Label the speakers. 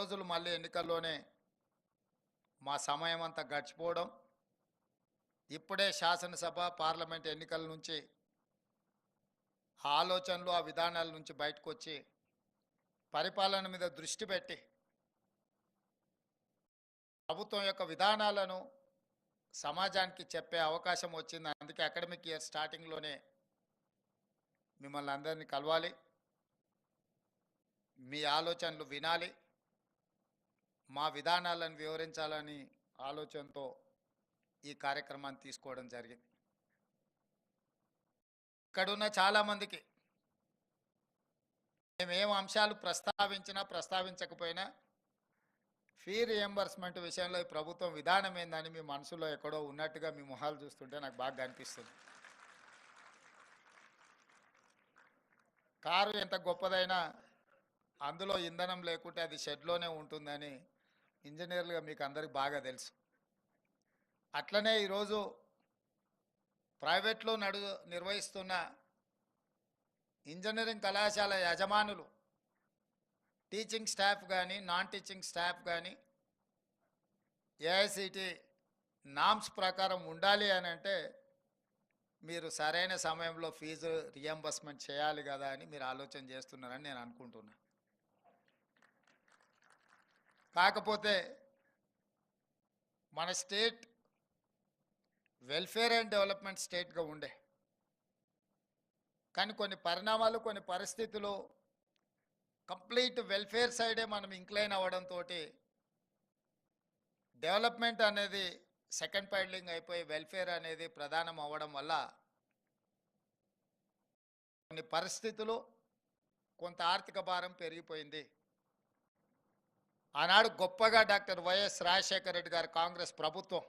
Speaker 1: రోజులు మళ్ళీ ఎన్నికల్లోనే మా సమయం అంతా గడిచిపోవడం, ఇప్పుడే శాసనసభ పార్లమెంట్ ఎన్నికల నుంచి ఆ ఆలోచనలు ఆ విధానాల నుంచి బయటకు వచ్చి పరిపాలన మీద దృష్టి పెట్టి ప్రభుత్వం యొక్క విధానాలను సమాజానికి చెప్పే అవకాశం వచ్చింది. అందుకే అకాడమిక్ ఇయర్ స్టార్టింగ్లోనే మిమ్మల్ని అందరినీ కలవాలి, మీ ఆలోచనలు వినాలి, మా విధానాలను వివరించాలని ఆలోచనతో ఈ కార్యక్రమాన్ని తీసుకోవడం జరిగింది. ఇక్కడున్న చాలామందికి మేమేం అంశాలు ప్రస్తావించినా ప్రస్తావించకపోయినా ఫీ రియంబర్స్మెంట్ విషయంలో ఈ ప్రభుత్వం విధానం ఏందని మీ మనసులో ఎక్కడో ఉన్నట్టుగా మీ మొహాలు చూస్తుంటే నాకు బాగా అనిపిస్తుంది. కారు ఎంత గొప్పదైనా అందులో ఇంధనం లేకుంటే అది షెడ్లోనే ఉంటుందని ఇంజనీర్లుగా మీకు అందరికి బాగా తెలుసు. అట్లనే ఈరోజు ప్రైవేట్లో నిర్వహిస్తున్న ఇంజనీరింగ్ కళాశాల యజమానులు, టీచింగ్ స్టాఫ్ కానీ నాన్ టీచింగ్ స్టాఫ్ కానీ ఏఐసిటి నామ్స్ ప్రకారం ఉండాలి అని అంటే మీరు సరైన సమయంలో ఫీజు రియంబర్స్మెంట్ చేయాలి కదా అని మీరు ఆలోచన చేస్తున్నారని నేను అనుకుంటున్నా. కాకపోతే మన స్టేట్ వెల్ఫేర్ అండ్ డెవలప్మెంట్ స్టేట్గా ఉండే, కానీ కొన్ని పరిణామాలు కొన్ని పరిస్థితులు కంప్లీట్ వెల్ఫేర్ సైడే మనం ఇంక్లైన్ అవ్వడంతో డెవలప్మెంట్ అనేది సెకండ్ పైడ్లింగ్ అయిపోయి వెల్ఫేర్ అనేది ప్రధానం అవ్వడం వల్ల కొన్ని పరిస్థితులు కొంత ఆర్థిక భారం పెరిగిపోయింది. ఆనాడు గొప్పగా డాక్టర్ వైఎస్ రాజశేఖర రెడ్డి గారు కాంగ్రెస్ ప్రభుత్వం